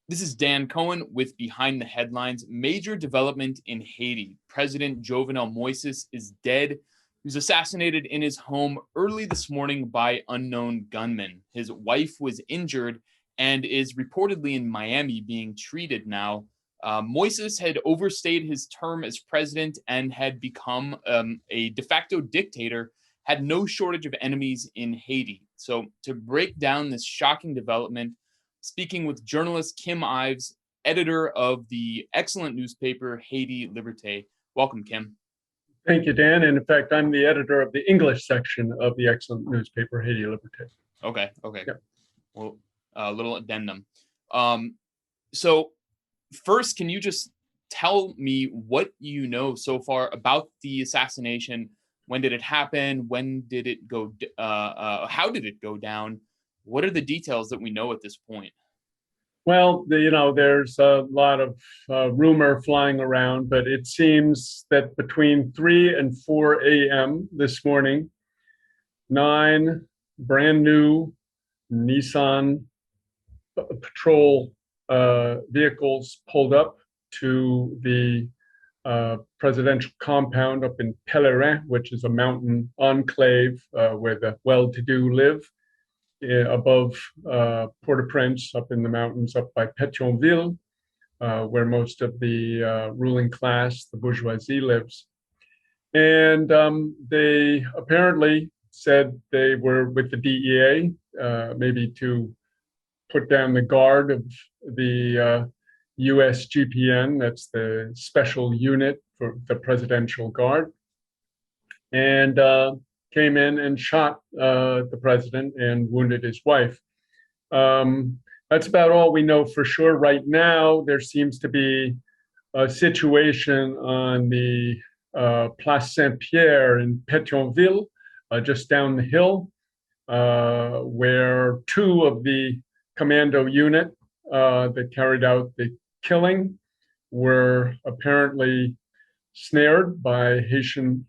This is Dan Cohen with Behind the Headlines. Major development in Haiti. President Jovenel Moïses is dead. He was assassinated in his home early this morning by unknown gunmen. His wife was injured and is reportedly in Miami being treated now. Moïses had overstayed his term as president and had become a de facto dictator, had no shortage of enemies in Haiti. So, to break down this shocking development, speaking with journalist Kim Ives, editor of the excellent newspaper Haiti Liberté. Welcome, Kim. Thank you, Dan. And in fact, I'm the editor of the English section of the excellent newspaper Haiti Liberté. Okay. Yep. Well, a little addendum. So first, can you just tell me what you know so far about the assassination? When did it happen? When did it go? How did it go down? What are the details that we know at this point? Well, there's a lot of rumor flying around, but it seems that between 3 and 4 a.m. this morning, 9 brand new Nissan patrol vehicles pulled up to the presidential compound up in Pèlerin, which is a mountain enclave where the well-to-do live, above Port-au-Prince, up in the mountains, up by Pétionville, where most of the ruling class, the bourgeoisie, lives. And they apparently said they were with the DEA, maybe to put down the guard of the USGPN, that's the special unit for the presidential guard, and came in and shot the president and wounded his wife. That's about all we know for sure. Right now, there seems to be a situation on the Place Saint-Pierre in Pétionville, just down the hill, where 2 of the commando unit that carried out the killing were apparently snared by Haitian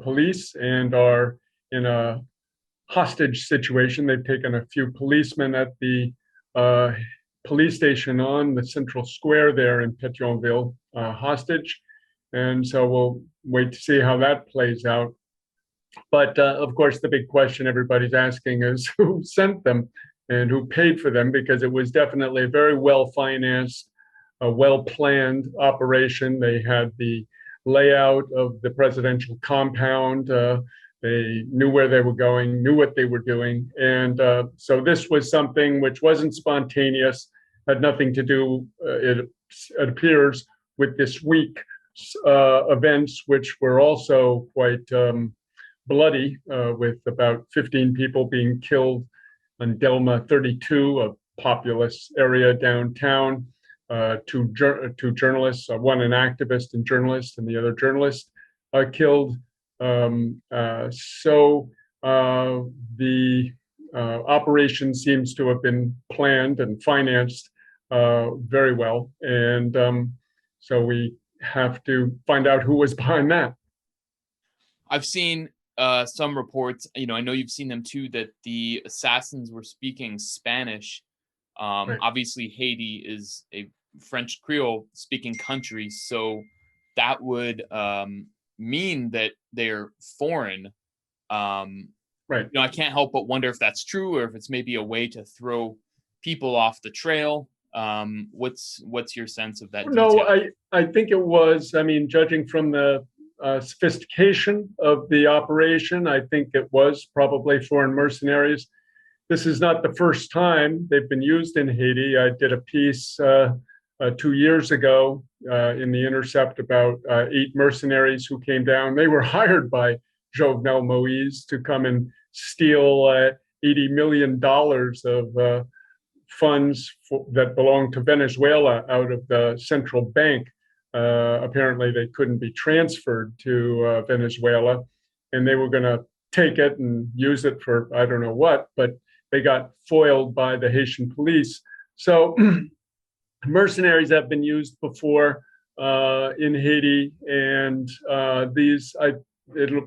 police and are in a hostage situation. They've taken a few policemen at the police station on the central square there in Pétionville hostage. And so we'll wait to see how that plays out. But of course, the big question everybody's asking is who sent them and who paid for them, because it was definitely a very well-financed, well-planned operation. They had the layout of the presidential compound. They knew where they were going, knew what they were doing. And so this was something which wasn't spontaneous, had nothing to do, it appears, with this week's events, which were also quite bloody, with about 15 people being killed on Delma 32, a populous area downtown. 2 journalists, one an activist and journalist, and the other journalist killed. So the operation seems to have been planned and financed very well. And so we have to find out who was behind that. I've seen some reports, I know you've seen them too, that the assassins were speaking Spanish. Right. Obviously, Haiti is a French Creole speaking country, so that would mean that they're foreign. Right. I can't help but wonder if that's true, or if it's maybe a way to throw people off the trail. What's your sense of that? No, detail? I think it was, judging from the sophistication of the operation, I think it was probably foreign mercenaries. This is not the first time they've been used in Haiti. I did a piece 2 years ago in the Intercept about 8 mercenaries who came down. They were hired by Jovenel Moïse to come and steal $80 million of funds that belonged to Venezuela out of the central bank. Apparently, they couldn't be transferred to Venezuela, and they were going to take it and use it for I don't know what, but they got foiled by the Haitian police. So mercenaries have been used before in Haiti, and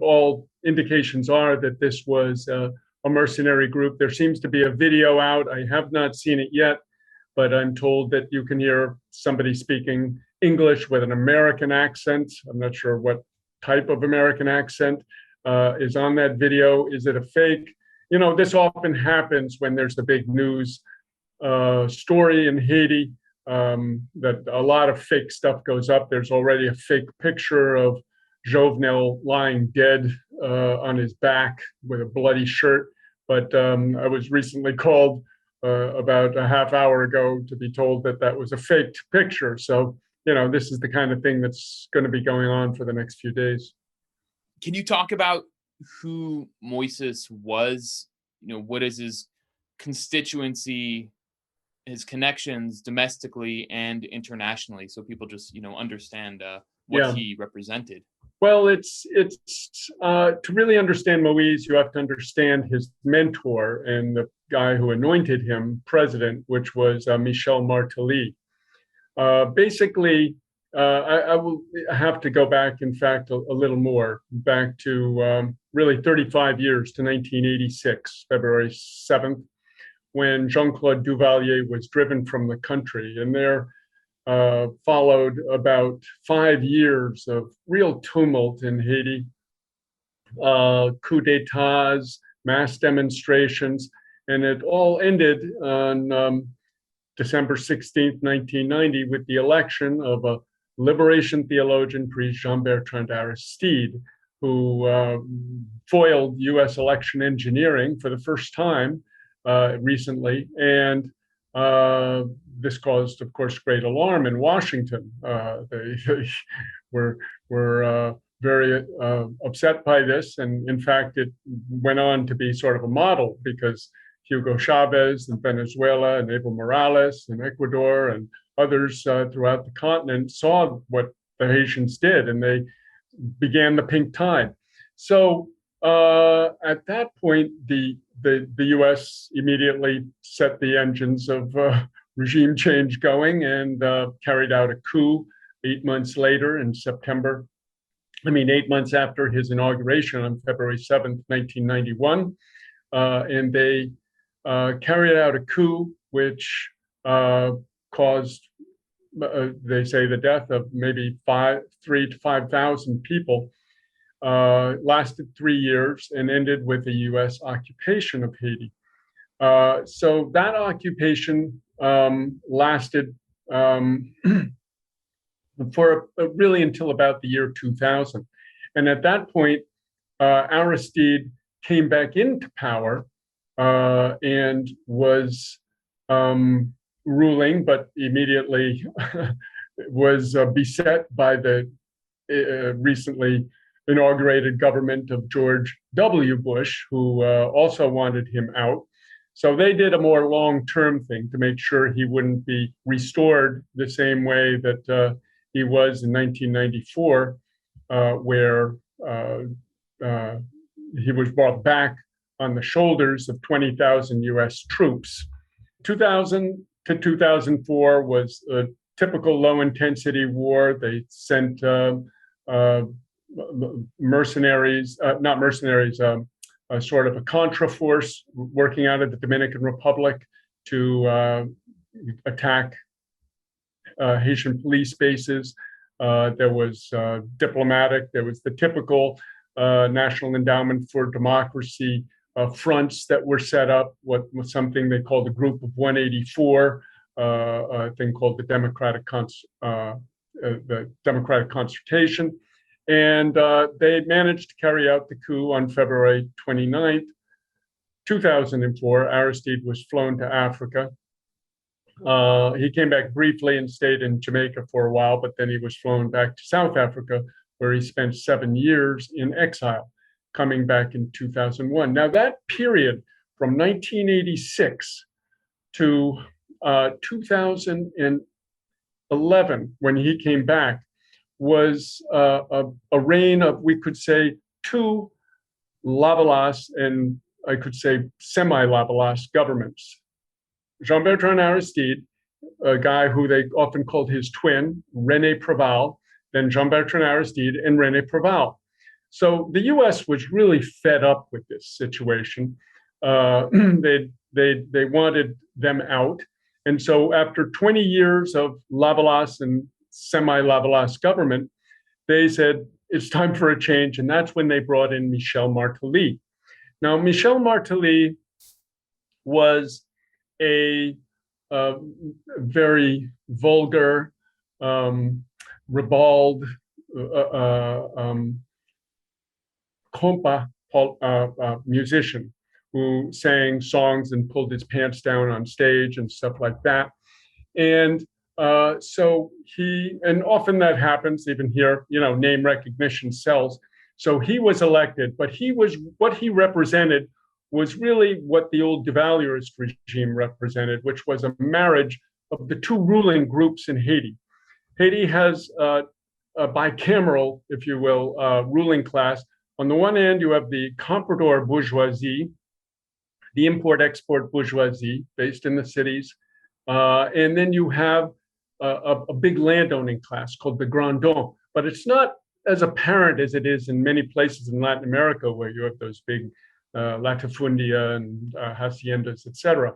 all indications are that this was a mercenary group. There seems to be a video out. I have not seen it yet, but I'm told that you can hear somebody speaking English with an American accent. I'm not sure what type of American accent is on that video. Is it a fake? You know, this often happens when there's the big news story in Haiti, that a lot of fake stuff goes up. There's already a fake picture of Jovenel lying dead on his back with a bloody shirt. But I was recently called about a half hour ago to be told that that was a faked picture. So, you know, this is the kind of thing that's going to be going on for the next few days. Can you talk about who Moïse was? You know, what is his constituency, his connections domestically and internationally, so people just, you know, understand what he represented? Well, it's to really understand Moïse, you have to understand his mentor and the guy who anointed him president, which was Michel Martelly. Basically, I will have to go back, in fact, a little more, back to really 35 years to 1986, February 7th, when Jean-Claude Duvalier was driven from the country. And there followed about 5 years of real tumult in Haiti, coup d'etats, mass demonstrations, and it all ended on December 16th, 1990, with the election of a liberation theologian, priest Jean-Bertrand Aristide, who foiled U.S. election engineering for the first time recently. And this caused, of course, great alarm in Washington. They were very upset by this. And in fact, it went on to be sort of a model, because Hugo Chavez in Venezuela and Evo Morales in Ecuador and others throughout the continent saw what the Haitians did, and they began the pink tide. So at that point, the U.S. immediately set the engines of regime change going and carried out a coup 8 months later in September. 8 months after his inauguration on February 7th, 1991. And they carried out a coup which caused, they say, the death of maybe 3,000 to 5,000 people. Lasted 3 years and ended with the U.S. occupation of Haiti. So that occupation lasted for really until about the year 2000. And at that point, Aristide came back into power and was ruling, but immediately was beset by the recently inaugurated government of George W. Bush, who also wanted him out. So they did a more long-term thing to make sure he wouldn't be restored the same way that he was in 1994, where he was brought back on the shoulders of 20,000 US troops. 2000 to 2004 was a typical low-intensity war. They sent mercenaries, not mercenaries, sort of a contra force working out of the Dominican Republic to attack Haitian police bases. There was diplomatic, there was the typical National Endowment for Democracy fronts that were set up, what was something they called the Group of 184, a thing called the Democratic Consultation. And they managed to carry out the coup on February 29th, 2004. Aristide was flown to Africa. He came back briefly and stayed in Jamaica for a while, but then he was flown back to South Africa, where he spent 7 years in exile, coming back in 2001. Now, that period from 1986 to 2011, when he came back, was a reign of, we could say, two Lavalas and I could say semi-Lavalas governments. Jean-Bertrand Aristide, a guy who they often called his twin, René Préval, then Jean-Bertrand Aristide and René Préval. So the U.S. was really fed up with this situation. They wanted them out, And so after 20 years of Lavalas and semi-Lavalas government, they said, it's time for a change. And that's when they brought in Michel Martelly. Now, Michel Martelly was a very vulgar, ribald compa musician who sang songs and pulled his pants down on stage and stuff like that. And so and often that happens, even here, name recognition sells. So he was elected, but what he represented was really what the old Duvalierist regime represented, which was a marriage of the two ruling groups in Haiti. Haiti has a bicameral, if you will, ruling class. On the one hand, you have the comprador bourgeoisie, the import-export bourgeoisie based in the cities. And then you have a big landowning class called the Grandons. But it's not as apparent as it is in many places in Latin America, where you have those big latifundia and haciendas, etc.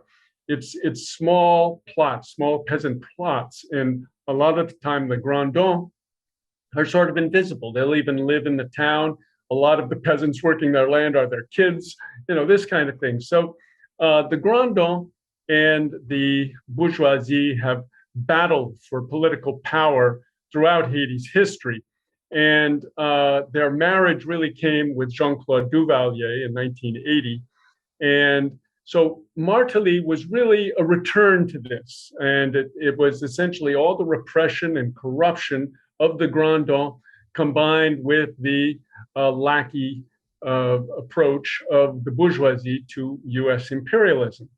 It's small plots, small peasant plots. And a lot of the time, the Grandons are sort of invisible. They'll even live in the town. A lot of the peasants working their land are their kids, this kind of thing. So the Grandons and the bourgeoisie have battled for political power throughout Haiti's history. And their marriage really came with Jean-Claude Duvalier in 1980. And so Martelly was really a return to this. And it was essentially all the repression and corruption of the Grandons combined with the lackey approach of the bourgeoisie to US imperialism.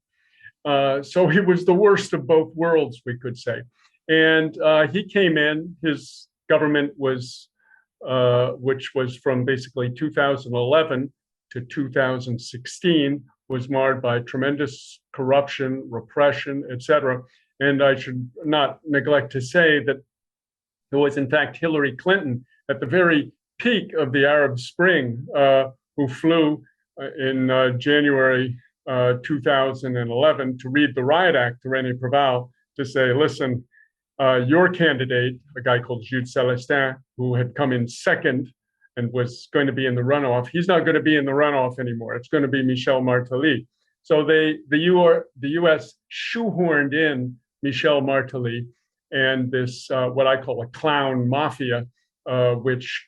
So he was the worst of both worlds, we could say. And he came in, his government was, which was from basically 2011 to 2016, was marred by tremendous corruption, repression, etc. And I should not neglect to say that it was, in fact, Hillary Clinton at the very peak of the Arab Spring, who flew in January 2011 to read the riot act to René Préval to say, listen, your candidate, a guy called Jude Celestin, who had come in second and was going to be in the runoff, he's not going to be in the runoff anymore. It's going to be Michel Martelly. So the U.S. shoehorned in Michel Martelly and this, what I call a clown mafia, which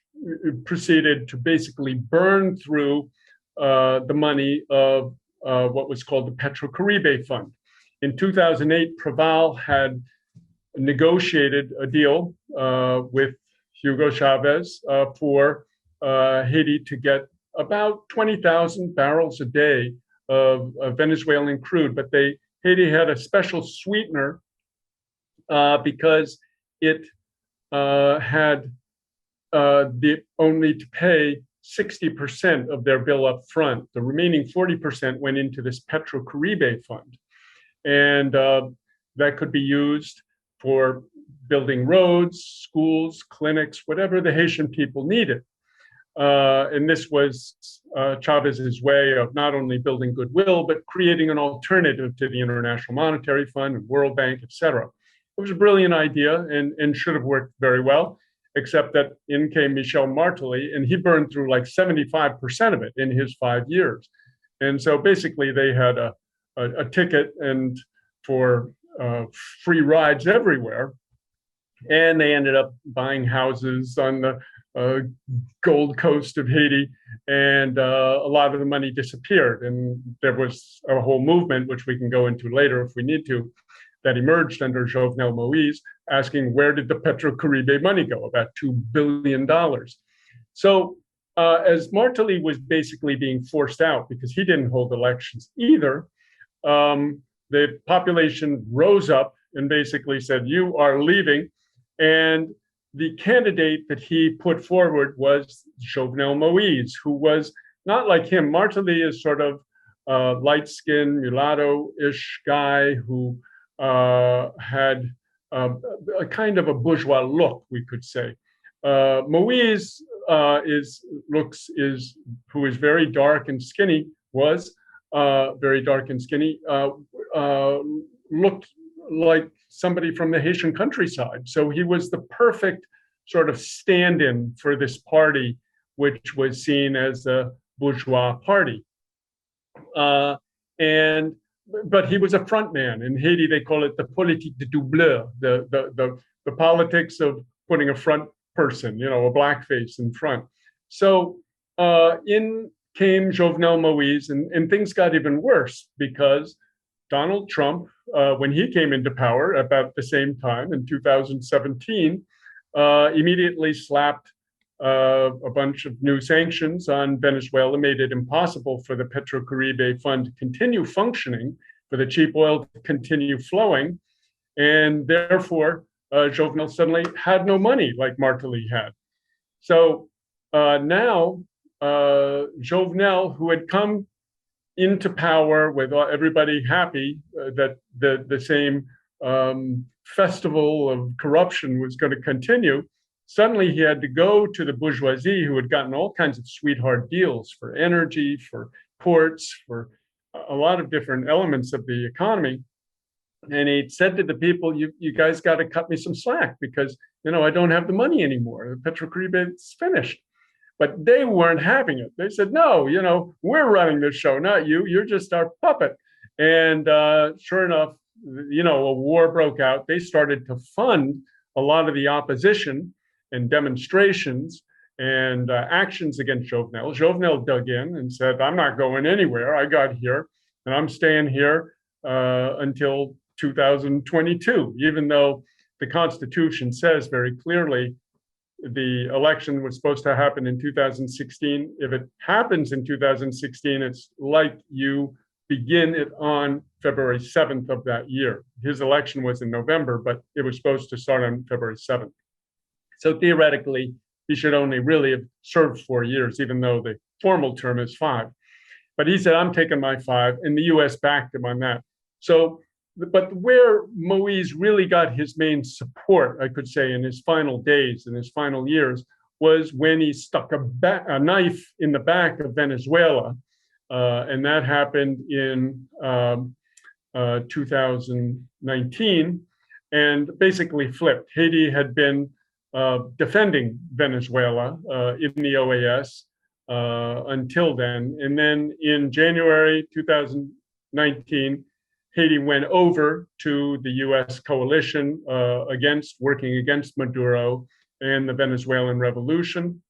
proceeded to basically burn through the money of what was called the Petrocaribe Fund. In 2008, Préval had negotiated a deal with Hugo Chavez for Haiti to get about 20,000 barrels a day of Venezuelan crude. But Haiti had a special sweetener because it had only to pay 60% of their bill up front. The remaining 40% went into this Petrocaribe Fund. And that could be used for building roads, schools, clinics, whatever the Haitian people needed. And this was Chavez's way of not only building goodwill, but creating an alternative to the International Monetary Fund and World Bank, et cetera. It was a brilliant idea and should have worked very well, except that in came Michel Martelly, and he burned through like 75% of it in his 5 years. And so basically they had a ticket and for free rides everywhere. And they ended up buying houses on the Gold Coast of Haiti, and a lot of the money disappeared. And there was a whole movement, which we can go into later if we need to, that emerged under Jovenel Moïse, asking where did the Petrocaribe money go, about $2 billion. So as Martelly was basically being forced out because he didn't hold elections either, the population rose up and basically said, you are leaving. And the candidate that he put forward was Jovenel Moïse, who was not like him. Martelly is sort of a light-skinned, mulatto-ish guy who had a kind of a bourgeois look, we could say. Moïse who is very dark and skinny, was very dark and skinny, looked like somebody from the Haitian countryside. So he was the perfect sort of stand-in for this party, which was seen as a bourgeois party. And but he was a front man. In Haiti, they call it the politique de doubleur, the politics of putting a front person, a blackface in front. So in came Jovenel Moïse, and things got even worse because Donald Trump, when he came into power about the same time in 2017, immediately slapped a bunch of new sanctions on Venezuela, made it impossible for the Petrocaribe Fund to continue functioning, for the cheap oil to continue flowing. And therefore, Jovenel suddenly had no money like Martelly had. So now Jovenel, who had come into power with everybody happy that the same festival of corruption was going to continue, suddenly he had to go to the bourgeoisie, who had gotten all kinds of sweetheart deals for energy, for ports, for a lot of different elements of the economy. And he said to the people, you guys got to cut me some slack because, I don't have the money anymore. The Petrocaribe is finished. But they weren't having it. They said, no, we're running this show, not you. You're just our puppet. And sure enough, a war broke out. They started to fund a lot of the opposition and demonstrations and actions against Jovenel. Jovenel dug in and said, I'm not going anywhere. I got here and I'm staying here until 2022, even though the Constitution says very clearly the election was supposed to happen in 2016. If it happens in 2016, it's like you begin it on February 7th of that year. His election was in November, but it was supposed to start on February 7th. So theoretically, he should only really have served 4 years, even though the formal term is 5. But he said, I'm taking my 5, and the US backed him on that. So, but where Moïse really got his main support, I could say, in his final days, in his final years, was when he stuck a knife in the back of Venezuela. And that happened in 2019, and basically flipped. Haiti had been defending Venezuela in the OAS until then. And then in January 2019, Haiti went over to the US coalition working against Maduro and the Venezuelan revolution,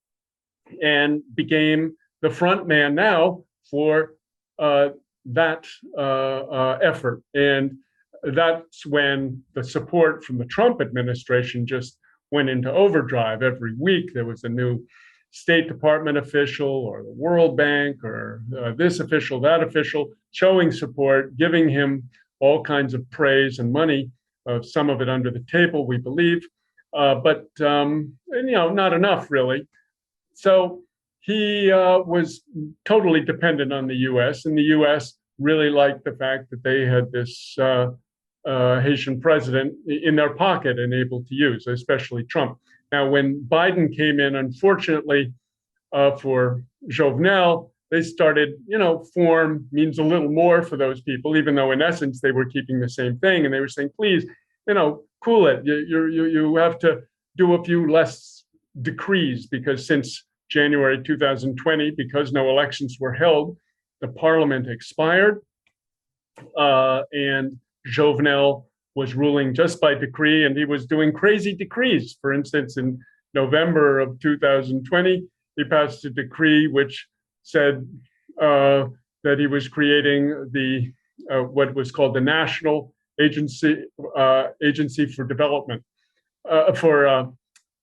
and became the front man now for that effort. And that's when the support from the Trump administration just went into overdrive. Every week there was a new State Department official or the World Bank or this official, that official, showing support, giving him all kinds of praise and money, some of it under the table, we believe, but not enough really. So he was totally dependent on the US, and the US really liked the fact that they had this Haitian president in their pocket and able to use, especially Trump. Now, when Biden came in, unfortunately for Jovenel, they started, form means a little more for those people, even though in essence they were keeping the same thing. And they were saying, please, cool it. You have to do a few less decrees, because since January 2020, because no elections were held, the parliament expired, and Jovenel was ruling just by decree, and he was doing crazy decrees. For instance, in November of 2020, he passed a decree which said that he was creating the what was called the National Agency for Development for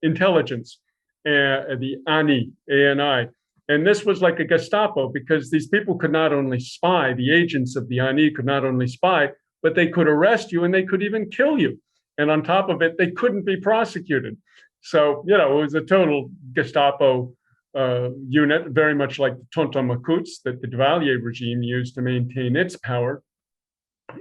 Intelligence, the ANI, ANI. And this was like a Gestapo, because these people could not only spy, the agents of the ANI could not only spy, but they could arrest you and they could even kill you. And on top of it, they couldn't be prosecuted. So, it was a total Gestapo unit, very much like the Tonton Macoutes that the Duvalier regime used to maintain its power.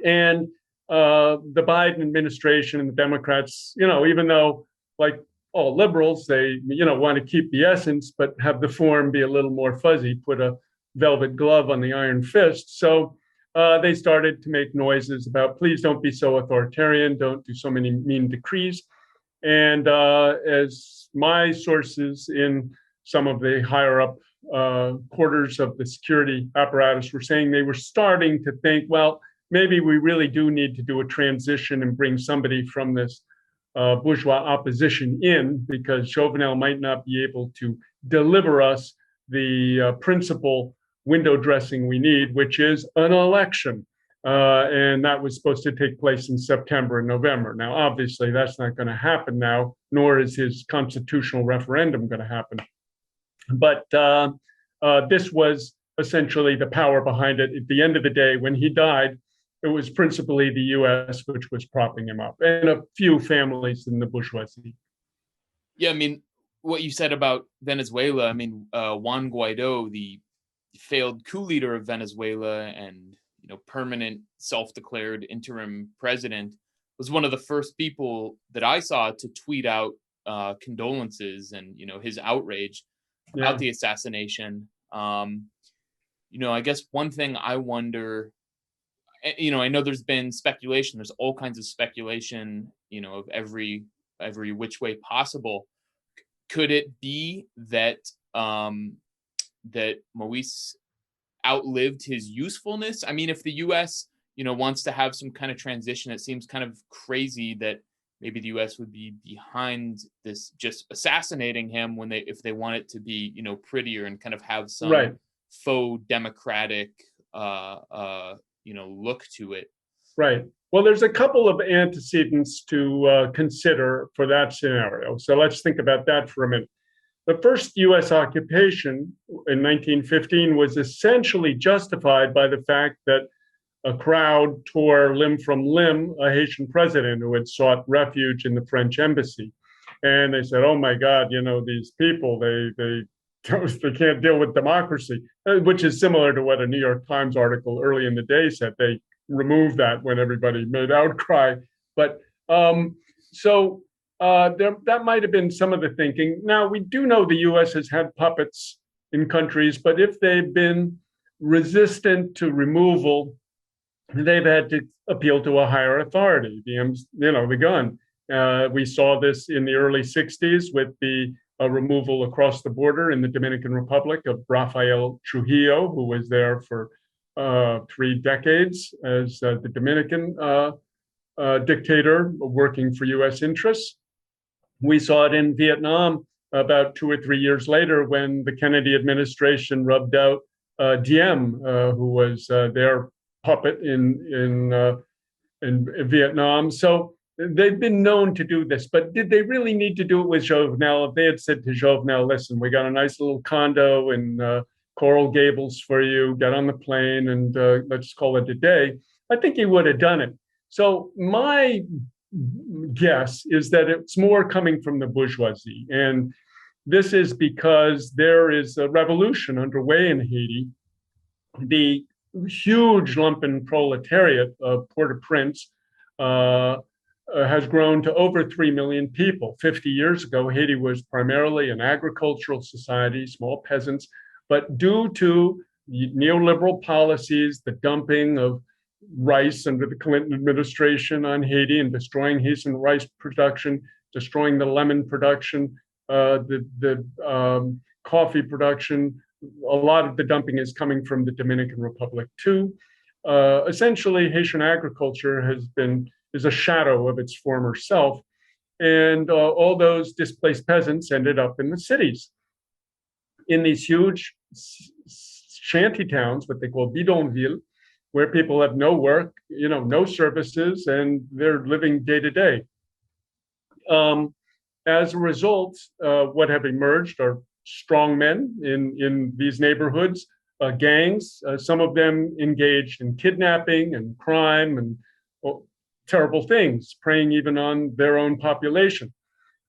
And the Biden administration and the Democrats, even though, like all liberals, they, want to keep the essence, but have the form be a little more fuzzy, put a velvet glove on the iron fist. So they started to make noises about, please don't be so authoritarian, don't do so many mean decrees. And as my sources in some of the higher up quarters of the security apparatus were saying, they were starting to think, well, maybe we really do need to do a transition and bring somebody from this bourgeois opposition in, because Jovenel might not be able to deliver us the principal window dressing we need, which is an election. And that was supposed to take place in September and November. Now, obviously, that's not going to happen now, nor is his constitutional referendum going to happen. But this was essentially the power behind it. At the end of the day, when he died, it was principally the U.S. which was propping him up, and a few families in the bourgeoisie. Yeah, I mean, what you said about Venezuela, I mean, Juan Guaido, the failed coup leader of Venezuela and permanent self-declared interim president, was one of the first people that I saw to tweet out condolences and his outrage about the assassination. I guess one thing I wonder, I know there's been speculation, there's all kinds of speculation, of every which way possible. Could it be that that Moïse outlived his usefulness? I mean, if the US, wants to have some kind of transition, it seems kind of crazy that maybe the US would be behind this, just assassinating him if they want it to be, prettier and kind of have some faux democratic look to it. Right. Well, there's a couple of antecedents to consider for that scenario. So let's think about that for a minute. The first U.S. occupation in 1915 was essentially justified by the fact that a crowd tore limb from limb a Haitian president who had sought refuge in the French embassy. And they said, oh my God, these people, they can't deal with democracy, which is similar to what a New York Times article early in the day said. They removed that when everybody made outcry. But that might have been some of the thinking. Now, we do know the U.S. has had puppets in countries, but if they've been resistant to removal, they've had to appeal to a higher authority, the gun. We saw this in the early 60s with the removal across the border in the Dominican Republic of Rafael Trujillo, who was there for 3 decades as the Dominican dictator working for U.S. interests. We saw it in Vietnam about 2 or 3 years later when the Kennedy administration rubbed out Diem, who was their puppet in Vietnam. So they've been known to do this, but did they really need to do it with Jovenel? If they had said to Jovenel, listen, we got a nice little condo in Coral Gables for you, get on the plane and let's call it a day, I think he would have done it. So my guess is that it's more coming from the bourgeoisie. And this is because there is a revolution underway in Haiti. The huge lumpen proletariat of Port-au-Prince has grown to over 3 million people. 50 years ago, Haiti was primarily an agricultural society, small peasants, but due to neoliberal policies, the dumping of rice under the Clinton administration on Haiti and destroying Haitian rice production, destroying the lemon production, the coffee production. A lot of the dumping is coming from the Dominican Republic too. Essentially, Haitian agriculture is a shadow of its former self, and all those displaced peasants ended up in the cities, in these huge shanty towns, what they call bidonville, where people have no work, no services, and they're living day to day. As a result, what have emerged are strong men in these neighborhoods, gangs, some of them engaged in kidnapping and crime and terrible things, preying even on their own population.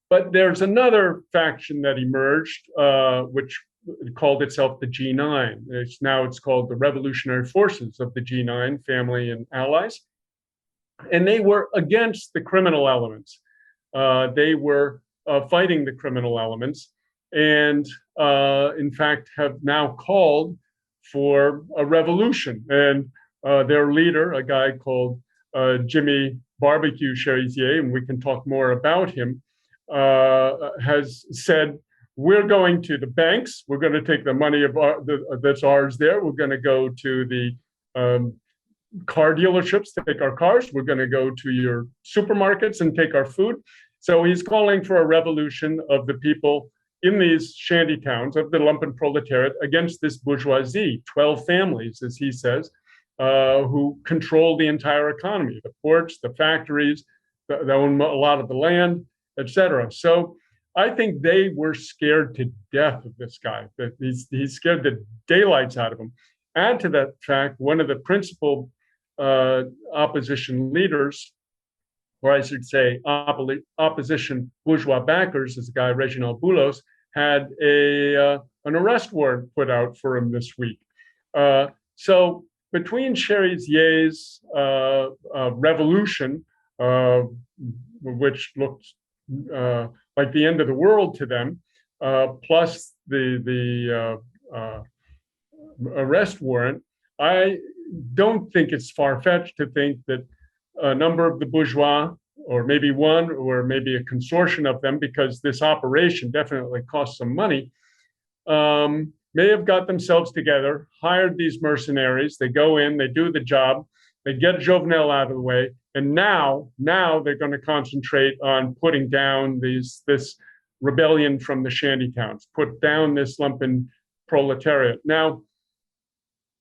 But there's another faction that emerged, which called itself the G9. It's called the Revolutionary Forces of the G9, family and allies. And they were against the criminal elements. They were fighting the criminal elements, and in fact have now called for a revolution. And their leader, a guy called Jimmy Barbecue Cherizier, and we can talk more about him, has said, we're going to the banks. We're going to take the money that's ours there. We're going to go to the car dealerships to take our cars. We're going to go to your supermarkets and take our food. So he's calling for a revolution of the people in these shanty towns, of the lumpen proletariat, against this bourgeoisie, 12 families, as he says, who control the entire economy, the ports, the factories, they own a lot of the land, etc. So I think they were scared to death of this guy. That he's scared the daylights out of him. Add to that fact, one of the principal opposition leaders, or I should say opposition bourgeois backers, is the guy Reginald Boulos, had an arrest warrant put out for him this week. So between Cherizier's revolution, which looked like the end of the world to them, plus the arrest warrant, I don't think it's far-fetched to think that a number of the bourgeois, or maybe one, or maybe a consortium of them, because this operation definitely cost some money, may have got themselves together, hired these mercenaries. They go in, they do the job, they get Jovenel out of the way, and now they're going to concentrate on putting down this rebellion from the shanty towns, put down this lumpen proletariat. Now,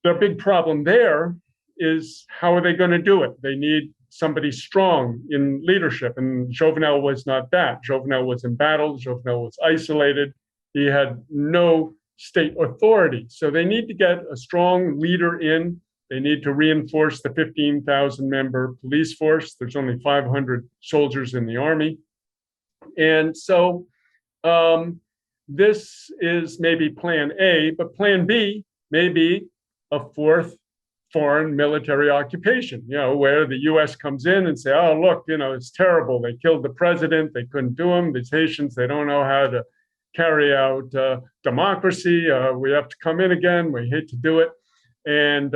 their big problem there is, how are they going to do it? They need somebody strong in leadership, and Jovenel was not that. Jovenel was embattled. Jovenel was isolated. He had no state authority. So they need to get a strong leader in. They need to reinforce the 15,000-member police force. There's only 500 soldiers in the army. And so this is maybe plan A, but plan B may be a fourth foreign military occupation, where the U.S. comes in and say, oh, look, it's terrible. They killed the president. They couldn't do him. These Haitians, they don't know how to carry out democracy. We have to come in again. We hate to do it. And,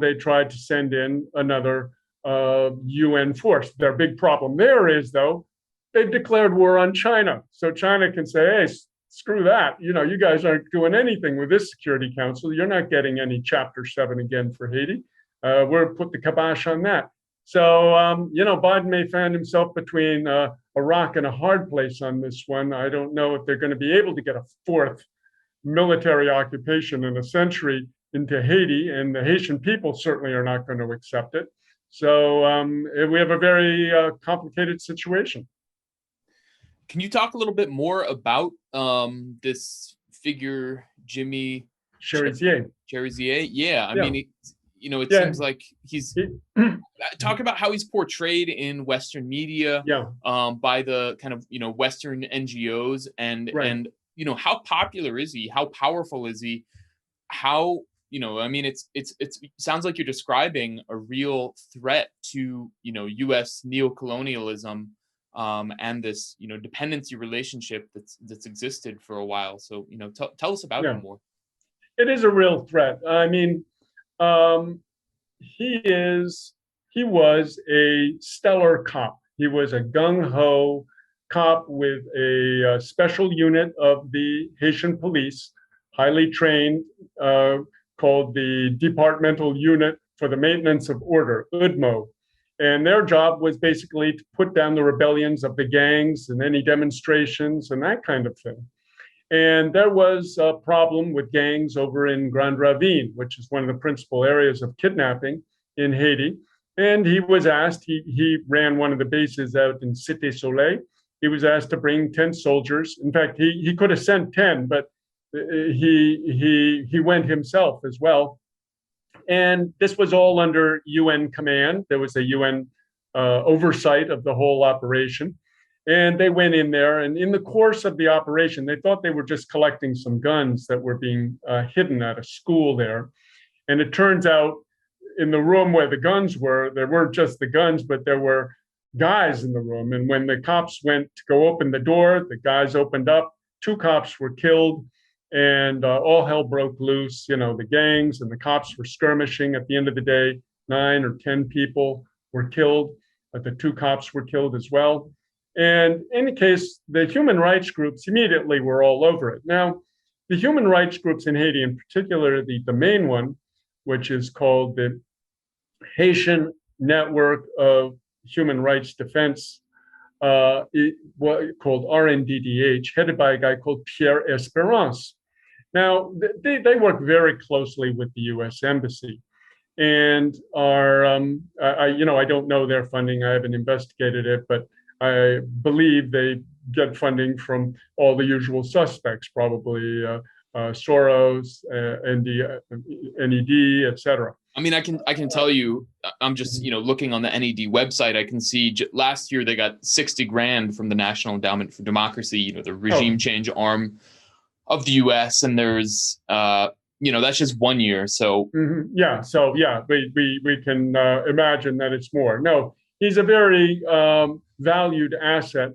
they tried to send in another UN force. Their big problem there is, though, they've declared war on China. So China can say, hey, screw that. You guys aren't doing anything with this Security Council. You're not getting any Chapter 7 again for Haiti. We're put the kibosh on that. So, Biden may find himself between a rock and a hard place on this one. I don't know if they're going to be able to get a fourth military occupation in a century into Haiti, and the Haitian people certainly are not going to accept it. So we have a very complicated situation. Can you talk a little bit more about this figure, Jimmy Cherizier? Yeah, I mean, it seems like he's talk about how he's portrayed in Western media, by the kind of Western NGOs, and how popular is he? How powerful is he? How it sounds like you're describing a real threat to U.S. neocolonialism. And this, dependency relationship that's existed for a while. So, tell us about him more. It is a real threat. I mean, he was a stellar cop. He was a gung-ho cop with a special unit of the Haitian police, highly trained, called the Departmental Unit for the Maintenance of Order, UDMO. And their job was basically to put down the rebellions of the gangs and any demonstrations and that kind of thing. And there was a problem with gangs over in Grande Ravine, which is one of the principal areas of kidnapping in Haiti. And he was asked, he ran one of the bases out in Cité Soleil. He was asked to bring 10 soldiers. In fact, he could have sent 10, but he went himself as well. And this was all under UN command. There was a UN oversight of the whole operation. And they went in there. And in the course of the operation, they thought they were just collecting some guns that were being hidden at a school there. And it turns out in the room where the guns were, there weren't just the guns, but there were guys in the room. And when the cops went to go open the door, the guys opened up. 2 cops were killed. and all hell broke loose. The gangs and the cops were skirmishing. At the end of the day, 9 or 10 people were killed. The 2 cops were killed as well. And in any case, the human rights groups immediately were all over it. Now, the human rights groups in Haiti, in particular, the main one, which is called the Haitian Network of Human Rights Defense, called RNDDH, headed by a guy called Pierre Espérance. Now, they work very closely with the U.S. Embassy, and are I don't know their funding. I haven't investigated it, but I believe they get funding from all the usual suspects, probably Soros, NED, etc. I mean, I can tell you, I'm just, looking on the NED website, I can see last year they got 60 grand from the National Endowment for Democracy, the regime change arm of the U.S. And there's, that's just 1 year. So yeah, we can imagine that it's more. No, he's a very valued asset,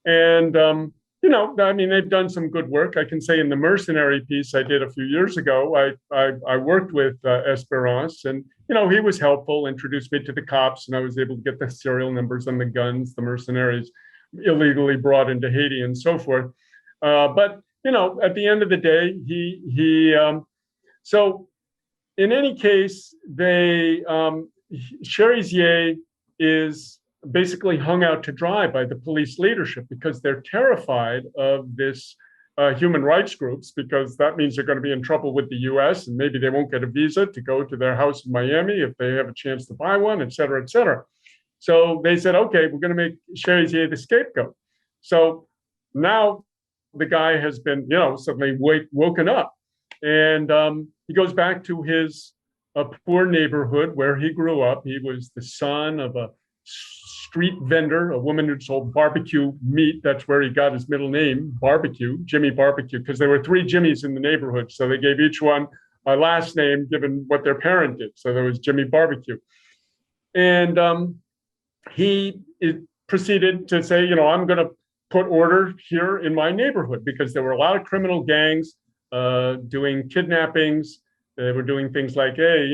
and they've done some good work. I can say in the mercenary piece I did a few years ago, I worked with Espérance, and he was helpful, introduced me to the cops, and I was able to get the serial numbers on the guns the mercenaries illegally brought into Haiti and so forth. But at the end of the day, so in any case, Cherizier is basically hung out to dry by the police leadership because they're terrified of this human rights groups, because that means they're going to be in trouble with the U.S. and maybe they won't get a visa to go to their house in Miami if they have a chance to buy one, et cetera, et cetera. So they said, okay, we're going to make Cherizier the scapegoat. So now the guy has been, suddenly woken up, and he goes back to his poor neighborhood where he grew up. He was the son of a street vendor, a woman who sold barbecue meat. That's where he got his middle name, Barbecue, Jimmy Barbecue, because there were 3 Jimmys in the neighborhood. So they gave each one a last name given what their parent did. So there was Jimmy Barbecue. And he proceeded to say, I'm going to put order here in my neighborhood, because there were a lot of criminal gangs doing kidnappings. They were doing things like, hey,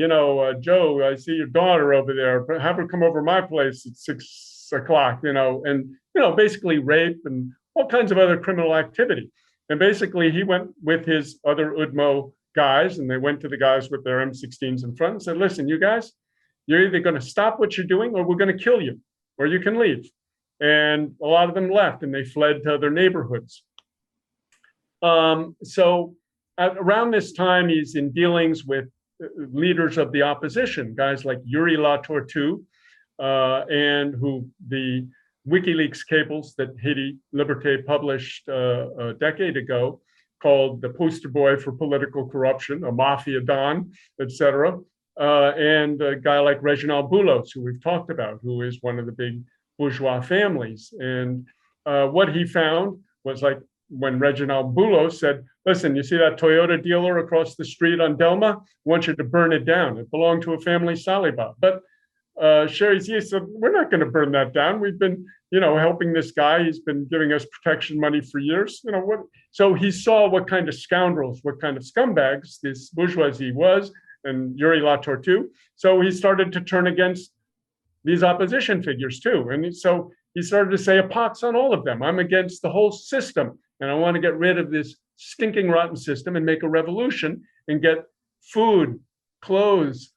Joe, I see your daughter over there. Have her come over my place at 6 o'clock, and, basically rape and all kinds of other criminal activity. And basically he went with his other UDMO guys, and they went to the guys with their M16s in front and said, listen, you guys, you're either going to stop what you're doing or we're going to kill you, or you can leave. And a lot of them left, and they fled to other neighborhoods. So around this time, he's in dealings with leaders of the opposition, guys like Yuri La Tortue, and who the WikiLeaks cables that Haiti Liberté published a decade ago called the poster boy for political corruption, a mafia don, et cetera. And a guy like Reginald Boulos, who we've talked about, who is one of the big bourgeois families. And what he found was, like, when Reginald Boulos said, listen, you see that Toyota dealer across the street on Delma? I want you to burn it down. It belonged to a family Saliba. But Cherizier said, we're not going to burn that down. We've been, helping this guy. He's been giving us protection money for years. So he saw what kind of scoundrels, what kind of scumbags this bourgeoisie was, and Yuri La Tortue. So he started to turn against these opposition figures too. And so he started to say, a pox on all of them. I'm against the whole system, and I want to get rid of this stinking rotten system and make a revolution and get food, clothes,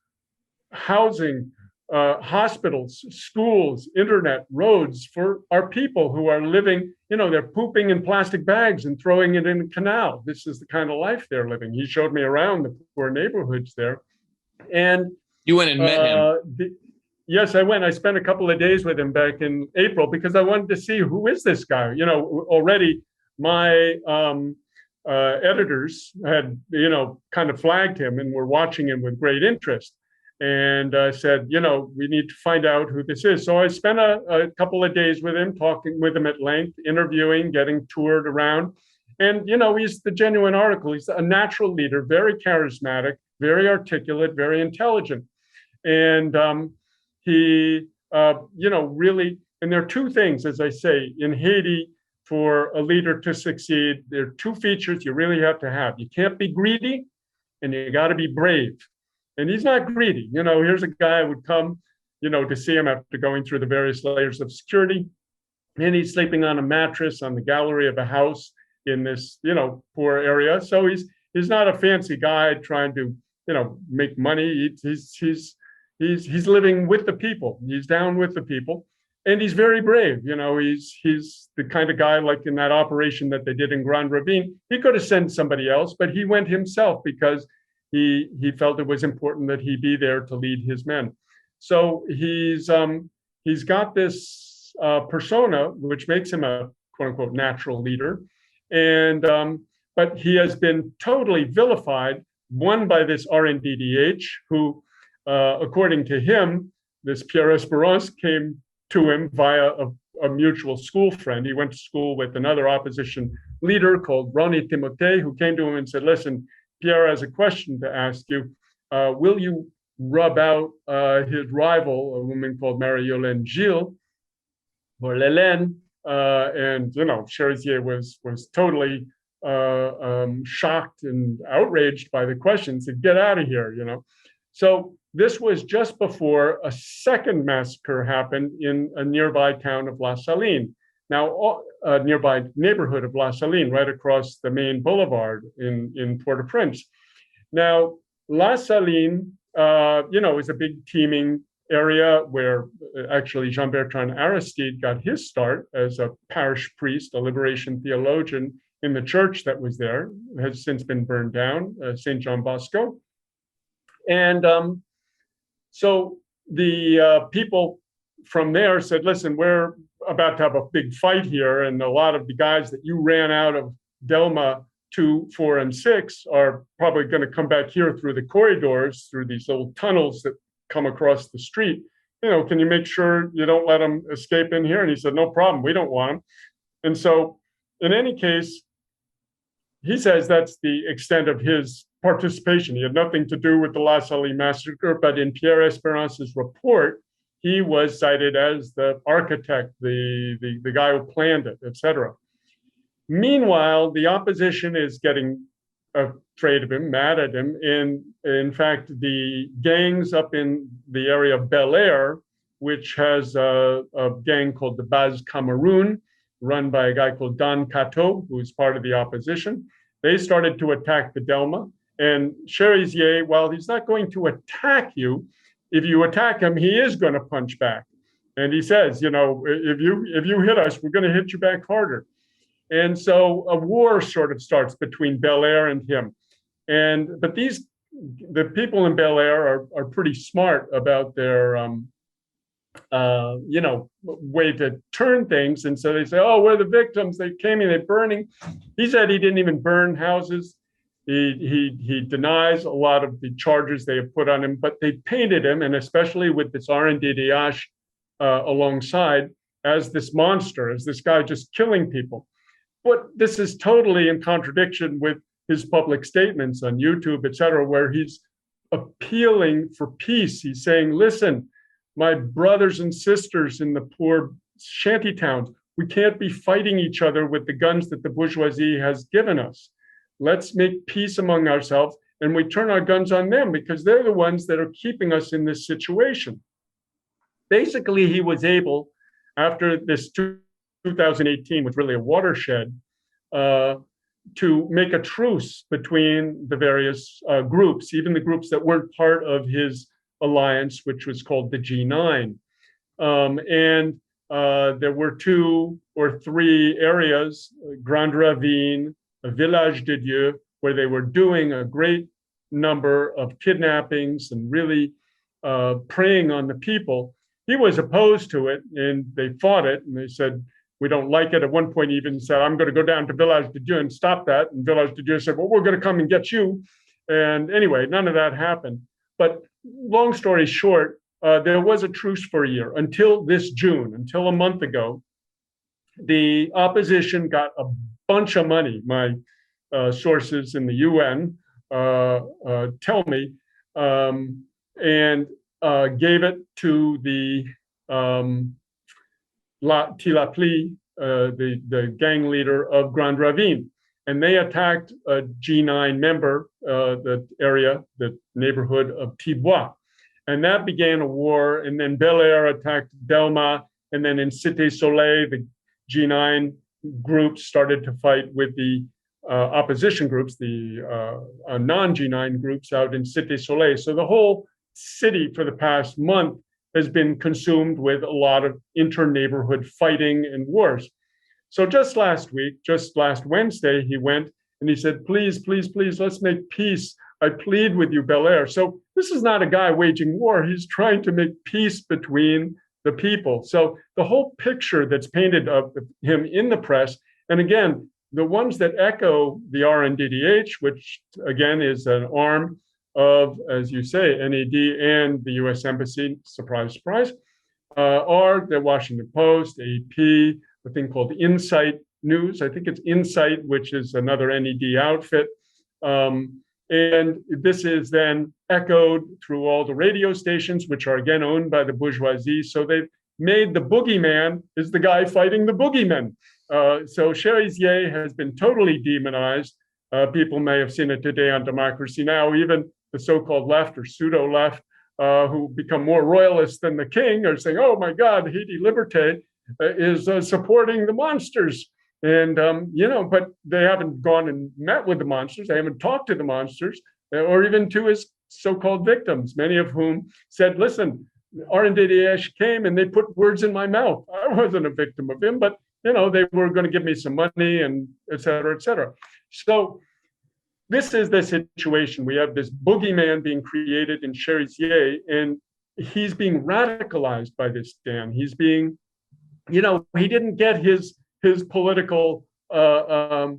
housing, hospitals, schools, internet, roads for our people who are living, they're pooping in plastic bags and throwing it in a canal. This is the kind of life they're living. He showed me around the poor neighborhoods there. And you went and met him. Yes, I went. I spent a couple of days with him back in April because I wanted to see, who is this guy? Already my editors had, kind of flagged him and were watching him with great interest. And I said, we need to find out who this is. So I spent a couple of days with him, talking with him at length, interviewing, getting toured around. And, he's the genuine article. He's a natural leader, very charismatic, very articulate, very intelligent. And he, really, and there are 2 things, as I say, in Haiti, for a leader to succeed, there are two features you really have to have. You can't be greedy, and you got to be brave. And he's not greedy. Here's a guy who would come, to see him after going through the various layers of security. And he's sleeping on a mattress on the gallery of a house in this, poor area. So he's not a fancy guy trying to, make money. He's living with the people. He's down with the people. And he's very brave. He's the kind of guy, like in that operation that they did in Grand Ravine. He could have sent somebody else, but he went himself because he felt it was important that he be there to lead his men. So he's got this persona, which makes him a quote unquote natural leader. And but he has been totally vilified, one by this RNDDH, who, according to him, this Pierre Esperance came to him via a mutual school friend. He went to school with another opposition leader called Ronnie Timothée, who came to him and said, listen, Pierre has a question to ask you. Will you rub out his rival, a woman called Marie-Yolène Gilles, or Lélène? And, Cherizier was totally shocked and outraged by the question, said, get out of here, So this was just before a second massacre happened in a nearby town of La Saline. Now, a nearby neighborhood of La Saline, right across the main boulevard in Port-au-Prince. Now, La Saline, is a big teeming area where actually Jean-Bertrand Aristide got his start as a parish priest, a liberation theologian in the church that was there, has since been burned down, St. John Bosco. And so the people from there said, listen, we're about to have a big fight here, and a lot of the guys that you ran out of Delma 2, 4, and 6 are probably going to come back here through the corridors, through these little tunnels that come across the street. Can you make sure you don't let them escape in here? And he said, no problem, we don't want them. And so in any case, he says that's the extent of his participation. He had nothing to do with the La Saline massacre, but in Pierre Esperance's report, he was cited as the architect, the guy who planned it, etc. Meanwhile, the opposition is getting afraid of him, mad at him. And in fact, the gangs up in the area of Bel Air, which has a gang called the Baz Cameroun, run by a guy called Don Cateau, who's part of the opposition, they started to attack the Delma. And Cherizier, while he's not going to attack you, if you attack him, he is going to punch back. And he says, if you hit us, we're going to hit you back harder. And so a war sort of starts between Bel Air and him. But the people in Bel Air are pretty smart about their way to turn things. And so they say, oh, we're the victims. They came in, they're burning. He said he didn't even burn houses. He denies a lot of the charges they have put on him, but they painted him, and especially with this RNDDH alongside, as this monster, as this guy just killing people. But this is totally in contradiction with his public statements on YouTube, et cetera, where he's appealing for peace. He's saying, listen, my brothers and sisters in the poor shanty towns, we can't be fighting each other with the guns that the bourgeoisie has given us. Let's make peace among ourselves, and we turn our guns on them because they're the ones that are keeping us in this situation. Basically, he was able, after this 2018 was really a watershed, to make a truce between the various groups, even the groups that weren't part of his alliance, which was called the G9. There were 2 or 3 areas, Grande Ravine, Village de Dieu, where they were doing a great number of kidnappings and really preying on the people. He was opposed to it, and they fought it, and they said, we don't like it. At one point, he even said, I'm going to go down to Village de Dieu and stop that. And Village de Dieu said, well, we're going to come and get you. And anyway, none of that happened. But long story short, there was a truce for a year until this June, until a month ago. The opposition got a bunch of money. My sources in the UN tell me, and gave it to the Tilapli the gang leader of Grand Ravine. And they attacked a G9 member, the neighborhood of Tibois. And that began a war. And then Bel Air attacked Delma. And then in Cité Soleil, the G9 groups started to fight with the opposition groups, the non-G9 groups out in Cité Soleil. So the whole city for the past month has been consumed with a lot of inter-neighborhood fighting and wars. So just last Wednesday, he went and he said, please, please, please, let's make peace. I plead with you, Bel Air. So this is not a guy waging war. He's trying to make peace between the people. So the whole picture that's painted of him in the press, and again, the ones that echo the RNDDH, which again is an arm of, as you say, NAD and the US Embassy, surprise, surprise, are the Washington Post, AP, a thing called Insight News. I think it's Insight, which is another NED outfit. And this is then echoed through all the radio stations, which are again owned by the bourgeoisie. So they've made the boogeyman is the guy fighting the boogeymen. So Cherizier has been totally demonized. People may have seen it today on Democracy Now! Even the so-called left or pseudo-left who become more royalist than the king are saying, oh my God, Haiti Liberté is supporting the monsters. And, but they haven't gone and met with the monsters. They haven't talked to the monsters or even to his so-called victims, many of whom said, listen, RNDDH came and they put words in my mouth. I wasn't a victim of him, but, they were going to give me some money and et cetera, et cetera. So this is the situation. We have this boogeyman being created in Cherizier, and he's being radicalized by this, Dan. He's being, he didn't get his political playbook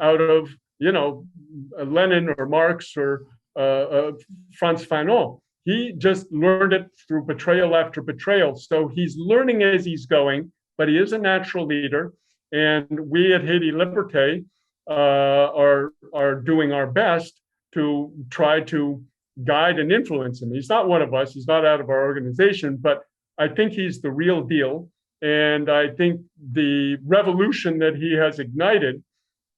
out of, Lenin or Marx or Frantz Fanon. He just learned it through betrayal after betrayal. So he's learning as he's going, but he is a natural leader. And we at Haiti Liberté are doing our best to try to guide and influence him. He's not one of us. He's not out of our organization, but I think he's the real deal. And I think the revolution that he has ignited,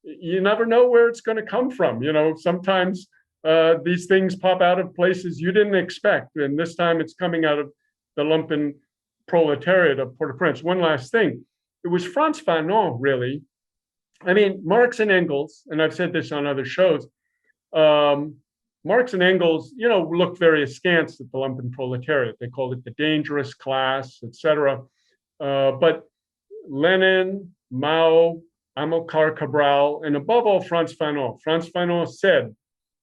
you never know where it's going to come from. Sometimes these things pop out of places you didn't expect. And this time it's coming out of the lumpen proletariat of Port-au-Prince. One last thing. It was Frantz Fanon, really. I mean, Marx and Engels, and I've said this on other shows, Marx and Engels, looked very askance at the lumpen proletariat. They called it the dangerous class, etc. But Lenin, Mao, Amilcar Cabral, and above all, Frantz Fanon said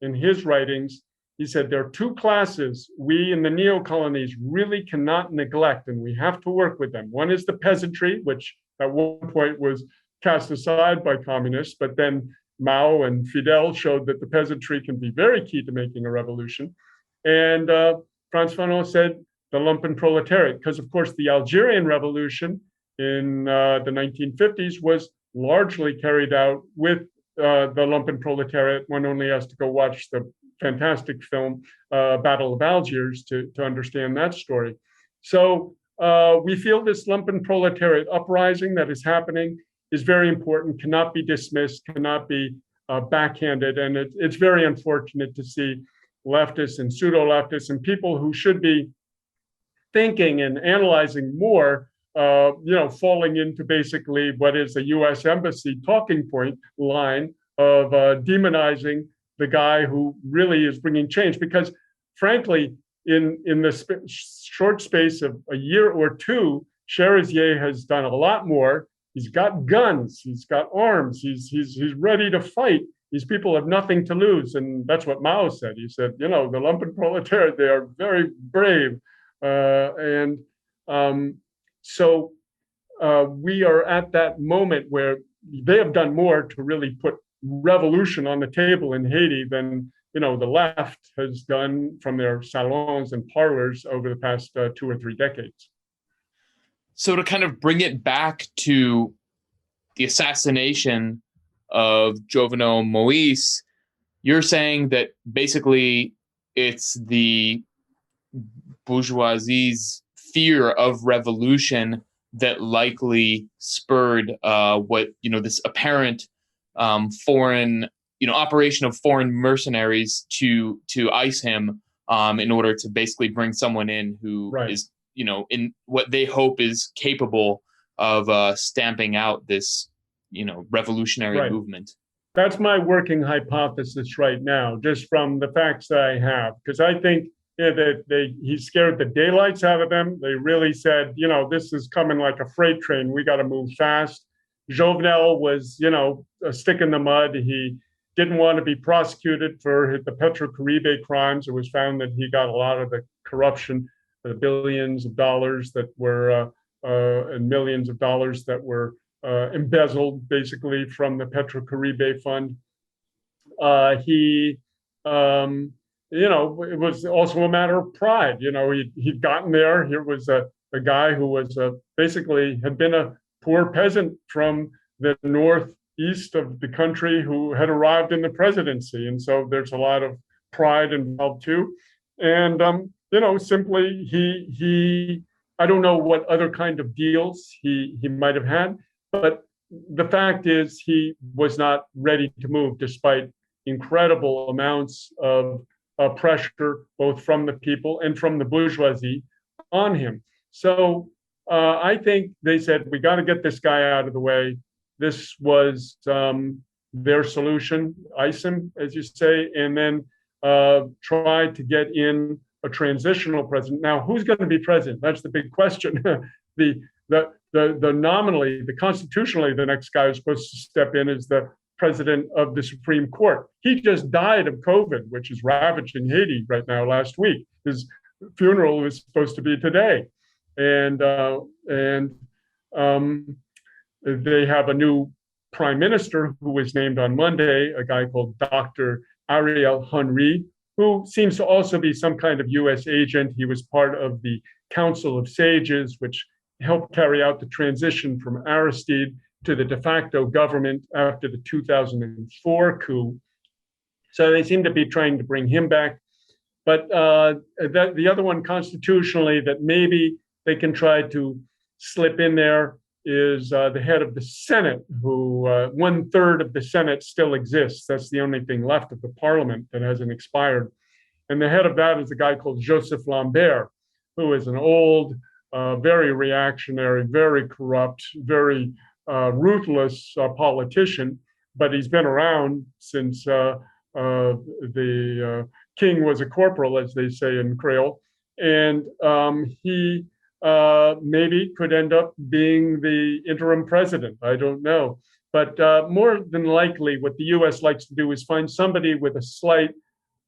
in his writings, he said, there are two classes we in the neo-colonies really cannot neglect, and we have to work with them. One is the peasantry, which at one point was cast aside by communists, but then Mao and Fidel showed that the peasantry can be very key to making a revolution. And Frantz Fanon said the lumpen proletariat, because of course the Algerian Revolution in the 1950s was largely carried out with the lumpen proletariat. One only has to go watch the fantastic film Battle of Algiers to understand that story. So we feel this lumpen proletariat uprising that is happening is very important, cannot be dismissed, cannot be backhanded. And it's very unfortunate to see leftists and pseudo-leftists and people who should be thinking and analyzing more, falling into basically what is a US Embassy talking point line of demonizing the guy who really is bringing change. Because frankly, in the short space of a year or two, Cherizier has done a lot more. He's got guns, he's got arms, he's ready to fight. These people have nothing to lose. And that's what Mao said. He said, the lumpen proletariat, they are very brave. So we are at that moment where they have done more to really put revolution on the table in Haiti than the left has done from their salons and parlors over the past 2 or 3 decades. So to kind of bring it back to the assassination of Jovenel Moïse, you're saying that basically it's the bourgeoisie's fear of revolution that likely spurred this apparent foreign operation of foreign mercenaries to ice him in order to basically bring someone in who is in what they hope is capable of stamping out this revolutionary movement. That's my working hypothesis right now, just from the facts that I have, because I think that he scared the daylights out of them. They really said, this is coming like a freight train. We got to move fast. Jovenel was, a stick in the mud. He didn't want to be prosecuted for the Petro-Caribe crimes. It was found that he got a lot of the corruption, the billions of dollars that were and millions of dollars that were embezzled basically from the Petro-Caribe fund. It was also a matter of pride. He'd gotten there. Here was a guy who was basically had been a poor peasant from the northeast of the country who had arrived in the presidency. And so there's a lot of pride involved too. And, simply he I don't know what other kind of deals he might have had, but the fact is he was not ready to move despite incredible amounts of pressure, both from the people and from the bourgeoisie on him. So I think they said, we got to get this guy out of the way. This was their solution, ice him, as you say, and then try to get in a transitional president. Now, who's going to be president? That's the big question. The nominally, the constitutionally, the next guy who's supposed to step in is the president of the Supreme Court. He just died of COVID, which is ravaging Haiti right now last week. His funeral was supposed to be today. And they have a new prime minister who was named on Monday, a guy called Dr. Ariel Henry, who seems to also be some kind of U.S. agent. He was part of the Council of Sages, which helped carry out the transition from Aristide to the de facto government after the 2004 coup. So they seem to be trying to bring him back. But the other one constitutionally that maybe they can try to slip in there is the head of the Senate, who 1/3 of the Senate still exists. That's the only thing left of the parliament that hasn't expired. And the head of that is a guy called Joseph Lambert, who is an old, very reactionary, very corrupt, very ruthless politician, but he's been around since the king was a corporal, as they say in Creole. And he maybe could end up being the interim president. I don't know. But more than likely, what the US likes to do is find somebody with a slight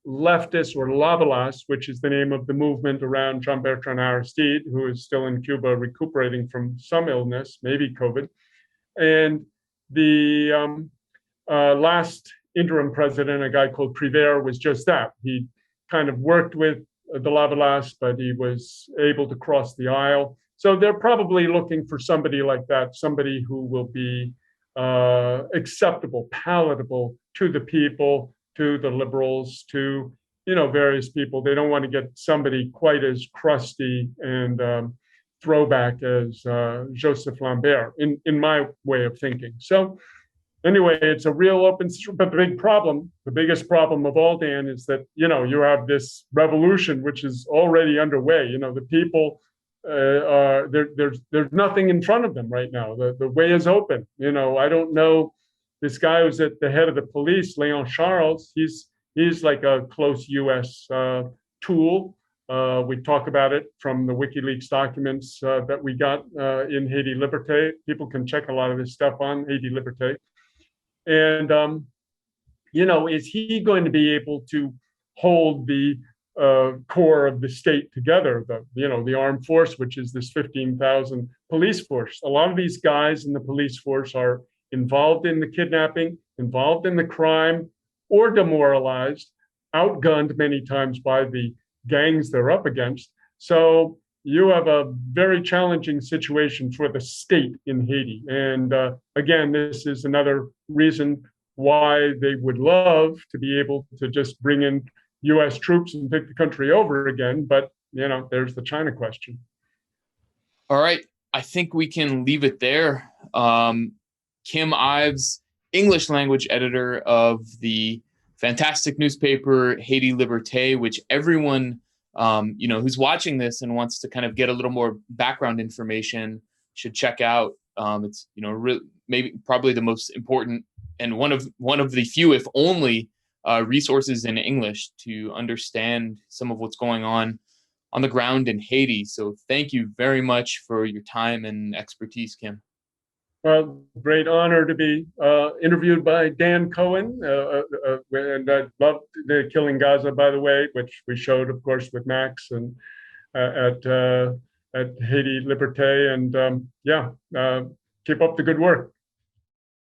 leftist or Lavalas, which is the name of the movement around Jean-Bertrand Aristide, who is still in Cuba recuperating from some illness, maybe COVID. And the last interim president, a guy called Prévert, was just that. He kind of worked with the Lavalas, but he was able to cross the aisle. So they're probably looking for somebody like that, somebody who will be acceptable, palatable to the people, to the liberals, to various people. They don't want to get somebody quite as crusty and throwback as Joseph Lambert, in my way of thinking. So anyway, it's a real open, but the biggest problem of all, Dan, is that, you have this revolution, which is already underway. The people, there's nothing in front of them right now. The way is open. I don't know, this guy who's at the head of the police, Leon Charles, he's like a close US tool. We talk about it from the WikiLeaks documents that we got in Haiti Liberté. People can check a lot of this stuff on Haiti Liberté. And, is he going to be able to hold the core of the state together, the armed force, which is this 15,000 police force? A lot of these guys in the police force are involved in the kidnapping, involved in the crime, or demoralized, outgunned many times by the gangs they're up against. So you have a very challenging situation for the state in Haiti. And again, this is another reason why they would love to be able to just bring in US troops and take the country over again. But, there's the China question. All right. I think we can leave it there. Kim Ives, English language editor of the fantastic newspaper Haiti Liberté, which everyone who's watching this and wants to kind of get a little more background information should check out. It's maybe probably the most important and one of the few, if only, resources in English to understand some of what's going on the ground in Haiti. So thank you very much for your time and expertise, Kim. Well, great honor to be interviewed by Dan Cohen. And I loved the Killing Gaza, by the way, which we showed, of course, with Max and at Haiti Liberté. And keep up the good work.